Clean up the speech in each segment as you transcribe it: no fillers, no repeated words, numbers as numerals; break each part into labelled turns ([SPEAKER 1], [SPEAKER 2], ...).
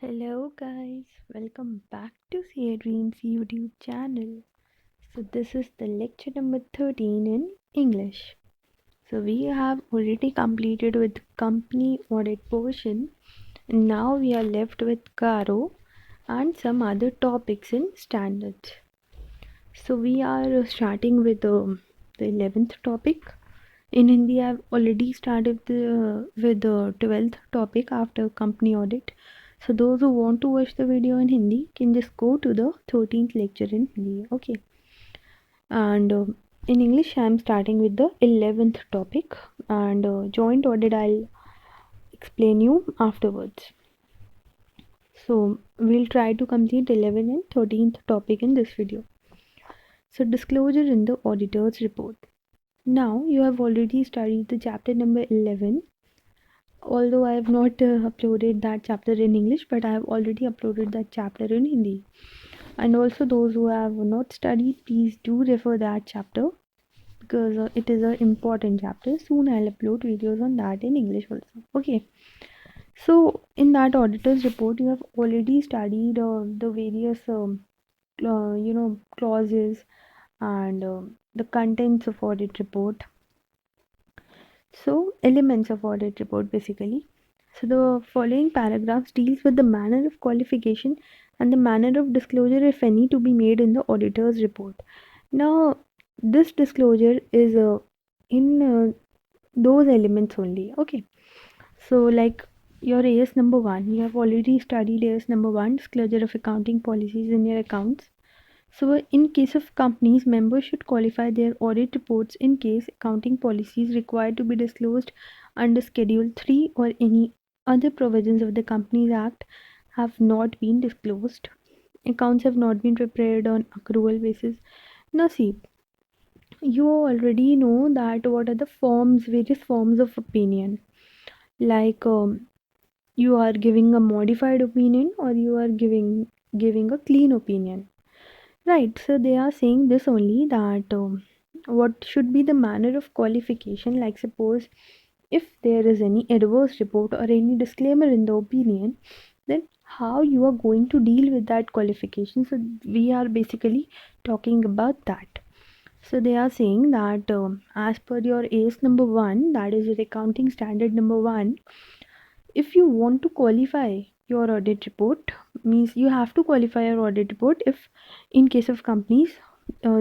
[SPEAKER 1] Hello guys, welcome back to CA Dreams YouTube channel. So this is the lecture number 13 in English. So we have already completed with company audit portion and now we are left with Caro and some other topics in standards. So we are starting with the 11th topic. In Hindi I've already started with the 12th topic after company audit. So those who want to watch the video in Hindi can just go to the 13th lecture in Hindi. Okay. And in English I'm starting with the 11th topic and joint audit I'll explain you afterwards. So we'll try to complete 11th and 13th topic in this video. So disclosure in the auditor's report. Now you have already studied the chapter number 11. Although I have not uploaded that chapter in English, but I have already uploaded that chapter in Hindi. And also those who have not studied, please do refer that chapter because it is an important chapter. Soon I'll upload videos on that in English also. Okay. So in that auditor's report, you have already studied the various clauses and the contents of audit report. So elements of audit report basically. So the following paragraphs deals with the manner of qualification and the manner of disclosure, if any, to be made in the auditor's report. Now this disclosure is in those elements only. Okay. So like your AS number 1, you have already studied AS number 1, disclosure of accounting policies in your accounts. So in case of companies, members should qualify their audit reports in case accounting policies required to be disclosed under Schedule 3 or any other provisions of the Companies Act have not been disclosed. Accounts have not been prepared on accrual basis. Now see, you already know that what are the forms, various forms of opinion. Like you are giving a modified opinion or you are giving a clean opinion. Right, so they are saying this only that what should be the manner of qualification. Like suppose if there is any adverse report or any disclaimer in the opinion, then how you are going to deal with that qualification. So we are basically talking about that. So they are saying that as per your AS number 1, that is your accounting standard number 1, if you want to qualify your audit report, means you have to qualify your audit report if in case of companies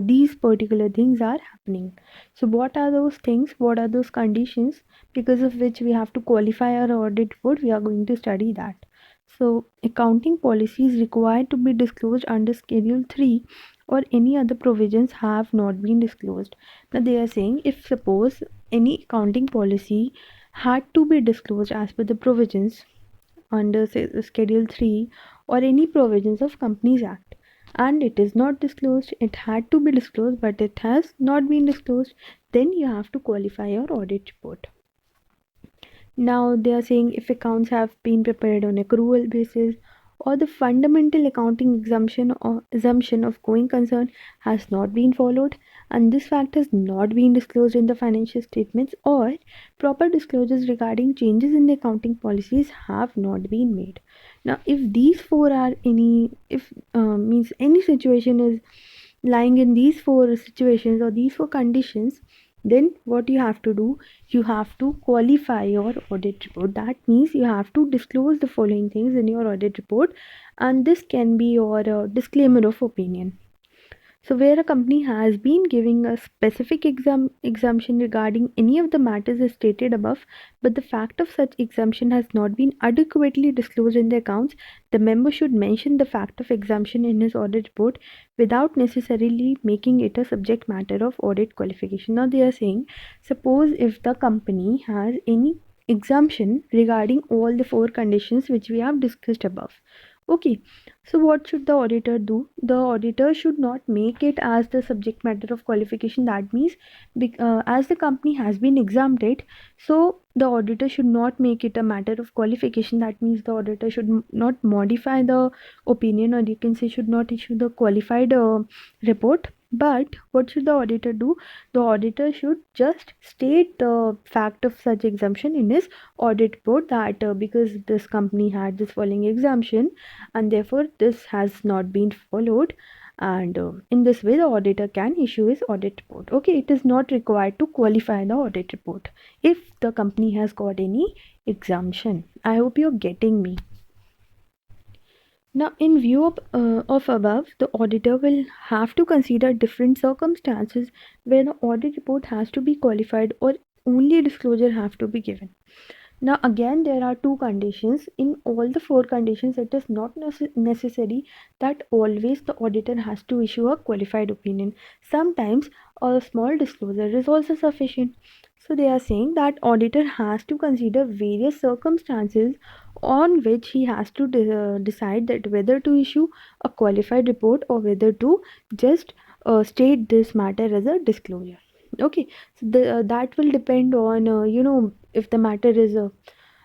[SPEAKER 1] these particular things are happening. So what are those things, what are those conditions because of which we have to qualify our audit report? We are going to study that. So accounting policies required to be disclosed under Schedule 3 or any other provisions have not been disclosed. Now they are saying if suppose any accounting policy had to be disclosed as per the provisions under Schedule 3 or any provisions of Companies Act and it is not disclosed, it had to be disclosed but it has not been disclosed, then you have to qualify your audit report. Now they are saying if accounts have been prepared on accrual basis or the fundamental accounting assumption of going concern has not been followed and this fact has not been disclosed in the financial statements or proper disclosures regarding changes in the accounting policies have not been made. Now if these four are means any situation is lying in these four situations or these four conditions, then what you have to do, you have to qualify your audit report. That means you have to disclose the following things in your audit report and this can be your disclaimer of opinion. So where a company has been giving a specific exemption regarding any of the matters as stated above, but the fact of such exemption has not been adequately disclosed in the accounts, the member should mention the fact of exemption in his audit report without necessarily making it a subject matter of audit qualification. Now they are saying, suppose if the company has any exemption regarding all the four conditions which we have discussed above. Okay, so what should the auditor do? The auditor should not make it as the subject matter of qualification. That means as the company has been exempted, so the auditor should not make it a matter of qualification. That means the auditor should not modify the opinion or you can say should not issue the qualified report But what should the auditor do? The auditor should just state the fact of such exemption in his audit report, that because this company had this following exemption and therefore this has not been followed, and in this way the auditor can issue his audit report. Okay, it is not required to qualify the audit report if the company has got any exemption. I hope you're getting me. Now, in view of above, the auditor will have to consider different circumstances where the audit report has to be qualified or only disclosure have to be given. Now, again, there are two conditions. In all the four conditions, it is not necessary that always the auditor has to issue a qualified opinion. Sometimes a small disclosure is also sufficient. So, they are saying that auditor has to consider various circumstances on which he has to decide that whether to issue a qualified report or whether to just state this matter as a disclosure. Okay, so that will depend on if the matter is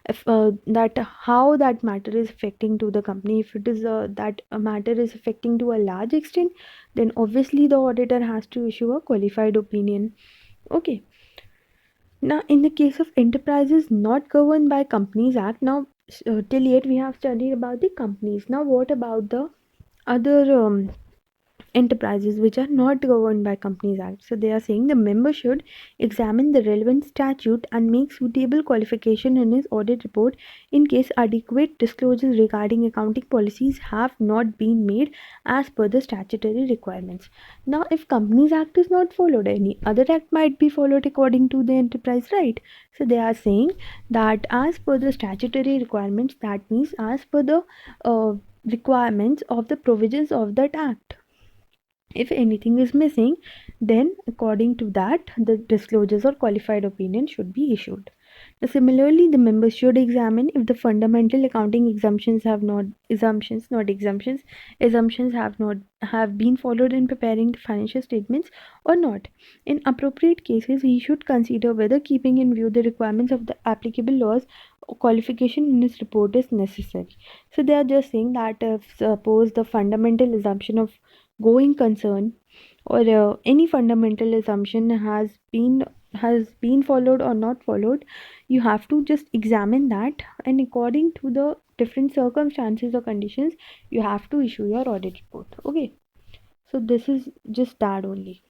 [SPEAKER 1] if that how that matter is affecting to the company. If it is that a matter is affecting to a large extent, then obviously the auditor has to issue a qualified opinion. Okay, now in the case of enterprises not governed by Companies Act, now till yet we have studied about the companies. Now what about the other enterprises which are not governed by Companies Act? So they are saying the member should examine the relevant statute and make suitable qualification in his audit report in case adequate disclosures regarding accounting policies have not been made as per the statutory requirements. Now if Companies Act is not followed, any other act might be followed according to the enterprise right. So they are saying that as per the statutory requirements, that means as per the requirements of the provisions of that act. If anything is missing, then according to that, the disclosures or qualified opinion should be issued. Now, similarly, the members should examine if the fundamental accounting exemptions have not assumptions, not exemptions, assumptions have been followed in preparing the financial statements or not. In appropriate cases, he should consider whether keeping in view the requirements of the applicable laws or qualification in his report is necessary. So they are just saying that if suppose the fundamental assumption of going concern or any fundamental assumption has been followed or not followed, you have to just examine that, and according to the different circumstances or conditions, you have to issue your audit report. Okay, so this is just that only.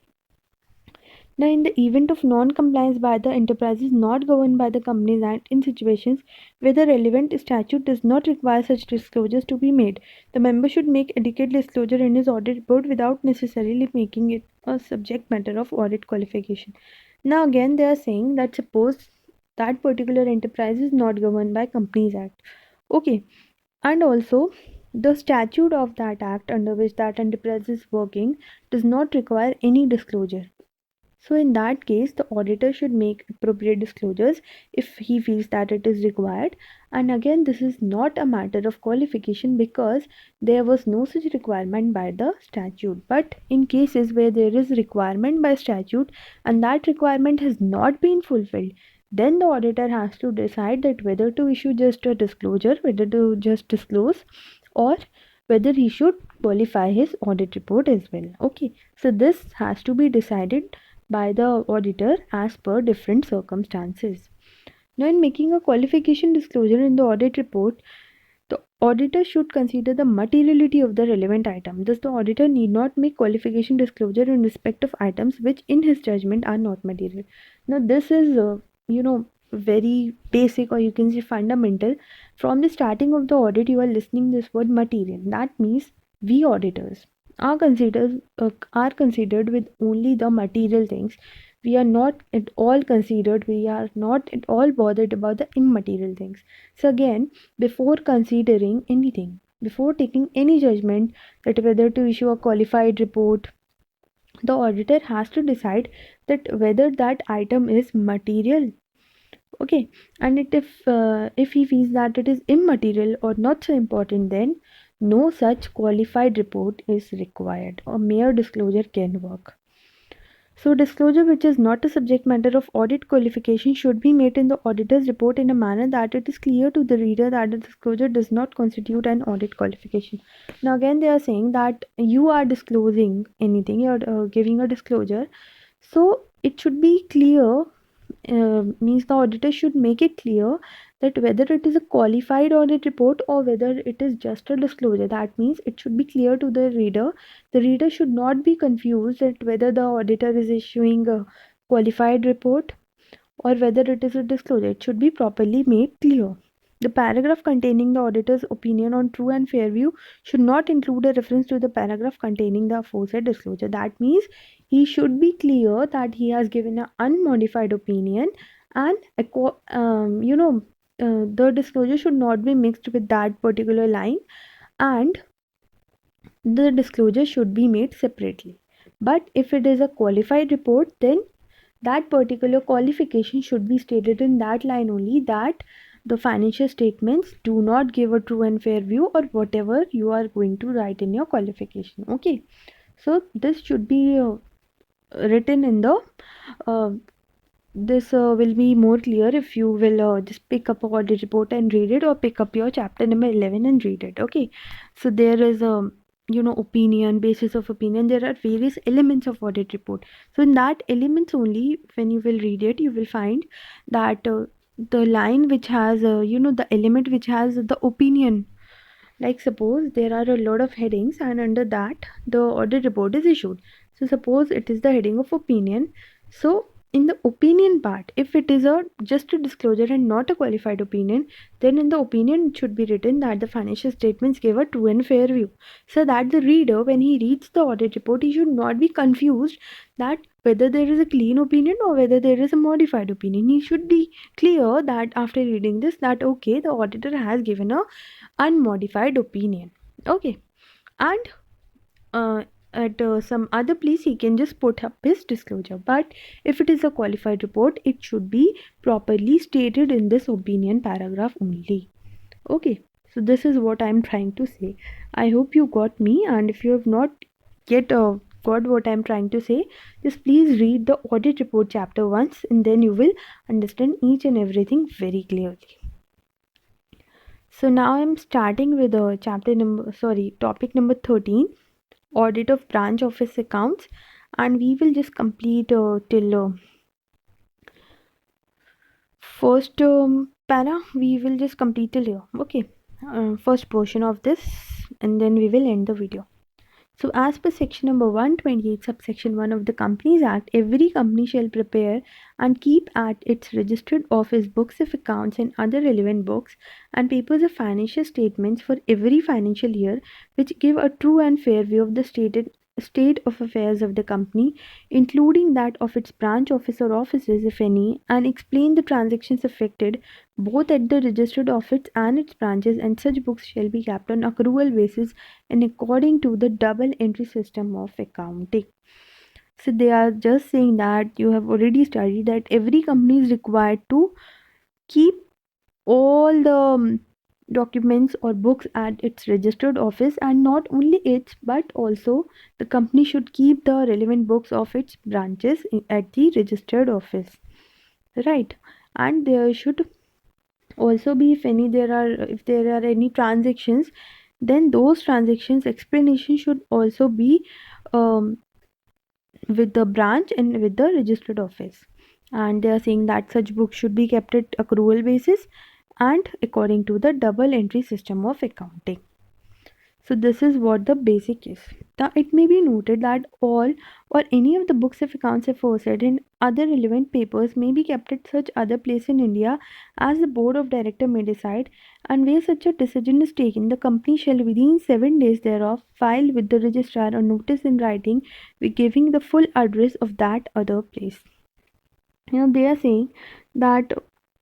[SPEAKER 1] Now, in the event of non-compliance by the enterprises not governed by the Companies Act, in situations where the relevant statute does not require such disclosures to be made, the member should make adequate disclosure in his audit report without necessarily making it a subject matter of audit qualification. Now, again, they are saying that suppose that particular enterprise is not governed by Companies Act. Okay, and also the statute of that act under which that enterprise is working does not require any disclosure. So in that case, the auditor should make appropriate disclosures if he feels that it is required. And again, this is not a matter of qualification because there was no such requirement by the statute. But in cases where there is requirement by statute and that requirement has not been fulfilled, then the auditor has to decide that whether to issue just a disclosure, whether to just disclose, or whether he should qualify his audit report as well. Okay, so this has to be decided by the auditor as per different circumstances. Now, in making a qualification disclosure in the audit report, the auditor should consider the materiality of the relevant item. Thus, the auditor need not make qualification disclosure in respect of items which, in his judgment, are not material. Now, this is, very basic, or you can say fundamental. From the starting of the audit, you are listening this word material. That means we auditors are considered with only the material things. We are not at all considered. We are not at all bothered about the immaterial things. So again, before considering anything, before taking any judgment that whether to issue a qualified report, the auditor has to decide that whether that item is material. Okay, and if he feels that it is immaterial or not so important, then no such qualified report is required. A mere disclosure can work. So disclosure which is not a subject matter of audit qualification should be made in the auditor's report in a manner that it is clear to the reader that the disclosure does not constitute an audit qualification. Now again they are saying that you are disclosing anything, you are giving a disclosure, so it should be clear, means the auditor should make it clear that whether it is a qualified audit report or whether it is just a disclosure. That means it should be clear to the reader. The reader should not be confused that whether the auditor is issuing a qualified report or whether it is a disclosure. It should be properly made clear. The paragraph containing the auditor's opinion on true and fair view should not include a reference to the paragraph containing the aforesaid disclosure. That means he should be clear that he has given an unmodified opinion, and the disclosure should not be mixed with that particular line, and the disclosure should be made separately. But if it is a qualified report, then that particular qualification should be stated in that line only, that the financial statements do not give a true and fair view, or whatever you are going to write in your qualification. Okay, so this should be written in the this will be more clear if you will just pick up a audit report and read it, or pick up your chapter number 11 and read it. Okay, so there is a opinion, basis of opinion, there are various elements of audit report. So in that elements only, when you will read it, you will find that the line which has the element which has the opinion, like suppose there are a lot of headings and under that the audit report is issued. So suppose it is the heading of opinion. So in the opinion part, if it is just a disclosure and not a qualified opinion, then in the opinion it should be written that the financial statements give a true and fair view, so that the reader, when he reads the audit report, he should not be confused that whether there is a clean opinion or whether there is a modified opinion. He should be clear that after reading this, that okay, the auditor has given a unmodified opinion. Okay, and at some other place he can just put up his disclosure, but if it is a qualified report, it should be properly stated in this opinion paragraph only. Okay, so this is what I'm trying to say. I hope you got me, and if you have not yet got what I'm trying to say, just please read the audit report chapter once, and then you will understand each and everything very clearly. So now I'm starting with topic number 13, audit of branch office accounts, and we will just complete till first para. We will just complete till here. Okay, first portion of this, and then we will end the video. So as per section number 128 subsection 1 of the Companies Act, every company shall prepare and keep at its registered office books of accounts and other relevant books and papers of financial statements for every financial year, which give a true and fair view of the state of affairs of the company, including that of its branch office or offices, if any, and explain the transactions affected both at the registered office and its branches, and such books shall be kept on accrual basis and according to the double entry system of accounting. So they are just saying that you have already studied that every company is required to keep all the documents or books at its registered office, and not only its but also the company should keep the relevant books of its branches at the registered office, right? And there should also be, if there are any transactions, then those transactions explanation should also be um, with the branch and with the registered office. And they are saying that such books should be kept at accrual basis and according to the double entry system of accounting. So this is what the basic is. Now it may be noted that all or any of the books of accounts aforesaid and other relevant papers may be kept at such other place in India as the board of director may decide, and where such a decision is taken, the company shall within 7 days thereof file with the registrar a notice in writing with giving the full address of that other place. They are saying that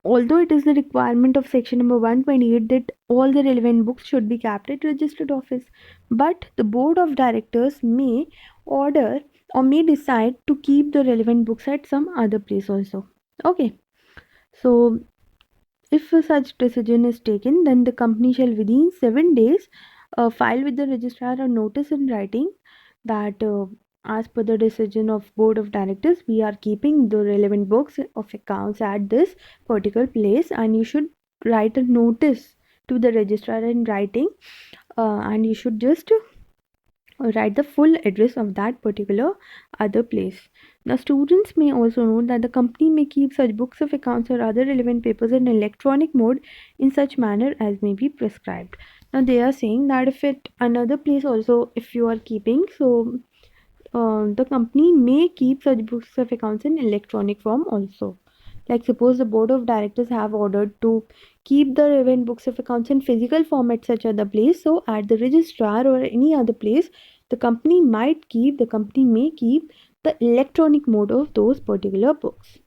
[SPEAKER 1] although it is the requirement of section number 128 that all the relevant books should be kept at registered office, but the board of directors may order or may decide to keep the relevant books at some other place also. Okay, so if such decision is taken, then the company shall within 7 days file with the registrar a notice in writing that as per the decision of board of directors, we are keeping the relevant books of accounts at this particular place, and you should write a notice to the registrar in writing, and you should just write the full address of that particular other place. Now, students may also note that the company may keep such books of accounts or other relevant papers in electronic mode in such manner as may be prescribed. Now, they are saying that if it another place also, if you are keeping, so the company may keep such books of accounts in electronic form also. Like suppose the board of directors have ordered to keep the relevant books of accounts in physical form at such other place. So at the registrar or any other place, the company may keep the electronic mode of those particular books.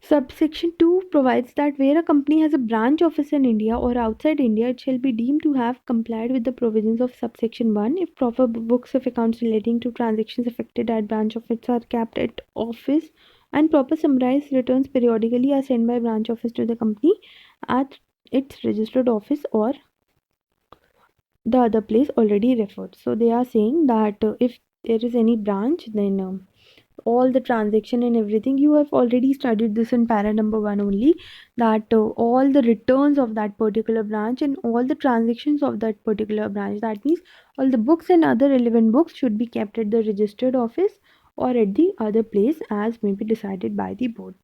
[SPEAKER 1] Subsection 2 provides that where a company has a branch office in India or outside India, it shall be deemed to have complied with the provisions of subsection 1 if proper books of accounts relating to transactions affected at branch office are kept at office and proper summarized returns periodically are sent by branch office to the company at its registered office or the other place already referred. So they are saying that if there is any branch, then all the transaction and everything, you have already studied this in para number 1 only, that all the returns of that particular branch and all the transactions of that particular branch, that means all the books and other relevant books should be kept at the registered office or at the other place as may be decided by the board.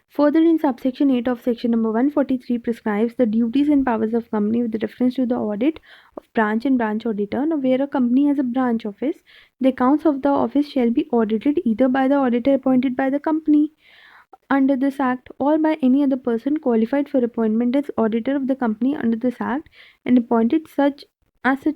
[SPEAKER 1] Further, in subsection 8 of section number 143 prescribes the duties and powers of company with reference to the audit of branch and branch auditor. Now, where a company has a branch office, the accounts of the office shall be audited either by the auditor appointed by the company under this act or by any other person qualified for appointment as auditor of the company under this act and appointed such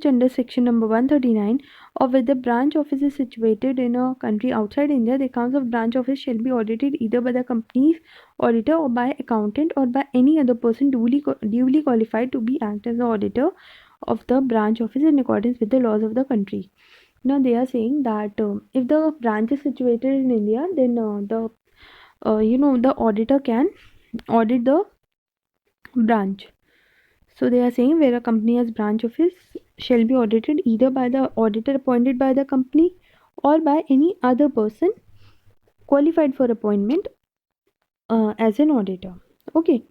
[SPEAKER 1] under section number 139, or where the branch office is situated in a country outside India, the accounts of branch office shall be audited either by the company's auditor or by accountant or by any other person duly qualified to be act as the auditor of the branch office in accordance with the laws of the country. Now they are saying that if the branch is situated in India, then the auditor can audit the branch. So they are saying where a company has branch office shall be audited either by the auditor appointed by the company or by any other person qualified for appointment as an auditor. Okay,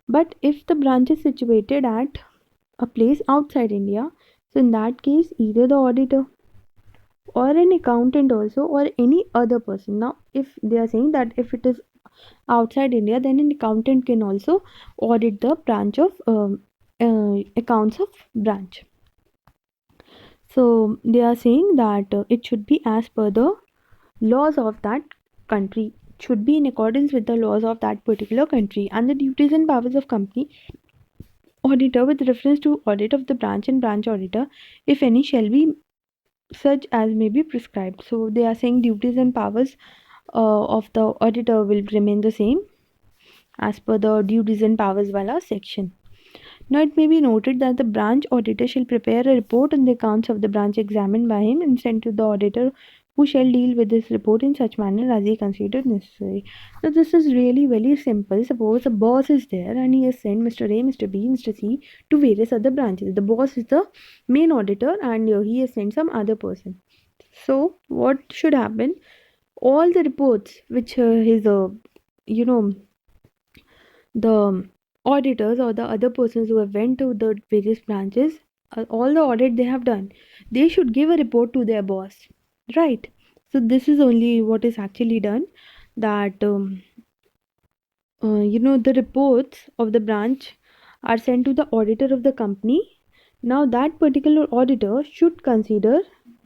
[SPEAKER 1] but if the branch is situated at a place outside India, so in that case either the auditor or an accountant also or any other person. Now if they are saying that if it is outside India, then an accountant can also audit the branch of accounts of branch. So they are saying that it should be as per the laws of that country, it should be in accordance with the laws of that particular country, and the duties and powers of company auditor with reference to audit of the branch and branch auditor, if any, shall be such as may be prescribed. So they are saying duties and powers of the auditor will remain the same as per the duties and powers wala section. Now it may be noted that the branch auditor shall prepare a report on the accounts of the branch examined by him and send to the auditor, who shall deal with this report in such manner as he considered necessary. So this is really very simple. Suppose a boss is there and he has sent Mr. A, Mr. B, Mr. C to various other branches. The boss is the main auditor and he has sent some other person. So what should happen? All the reports which the auditors or the other persons who have went to the various branches, all the audit they have done, they should give a report to their boss, right? So this is only what is actually done, that the reports of the branch are sent to the auditor of the company. Now that particular auditor should consider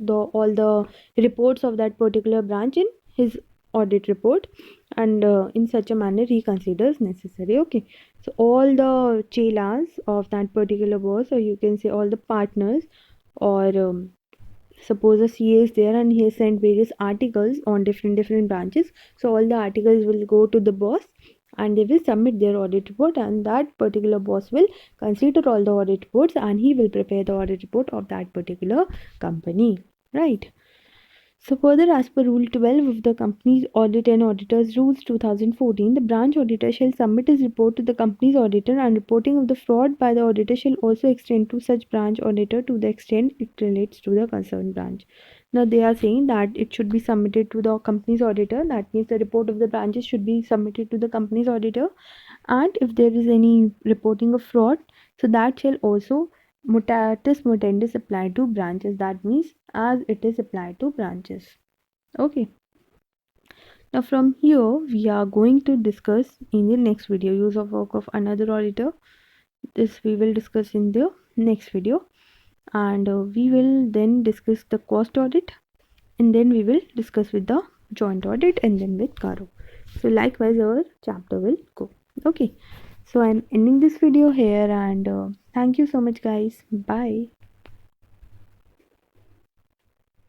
[SPEAKER 1] all the reports of that particular branch in his audit report, and in such a manner he considers necessary. Okay, so all the chelas of that particular boss, or you can say all the partners, or suppose a CA is there and he has sent various articles on different branches, so all the articles will go to the boss and they will submit their audit report, and that particular boss will consider all the audit reports and he will prepare the audit report of that particular company, right? So further, as per Rule 12 of the Company's Audit and Auditors Rules 2014, the branch auditor shall submit his report to the company's auditor, and reporting of the fraud by the auditor shall also extend to such branch auditor to the extent it relates to the concerned branch. Now they are saying that it should be submitted to the company's auditor. That means the report of the branches should be submitted to the company's auditor, and if there is any reporting of fraud, so that shall also mutatis mutandis apply to branches. That means as it is applied to branches. Okay, now from here we are going to discuss in the next video use of work of another auditor. This we will discuss in the next video, and we will then discuss the cost audit, and then we will discuss with the joint audit, and then with Karo. So likewise our chapter will go. Okay, so I'm ending this video here, and thank you so much guys. Bye.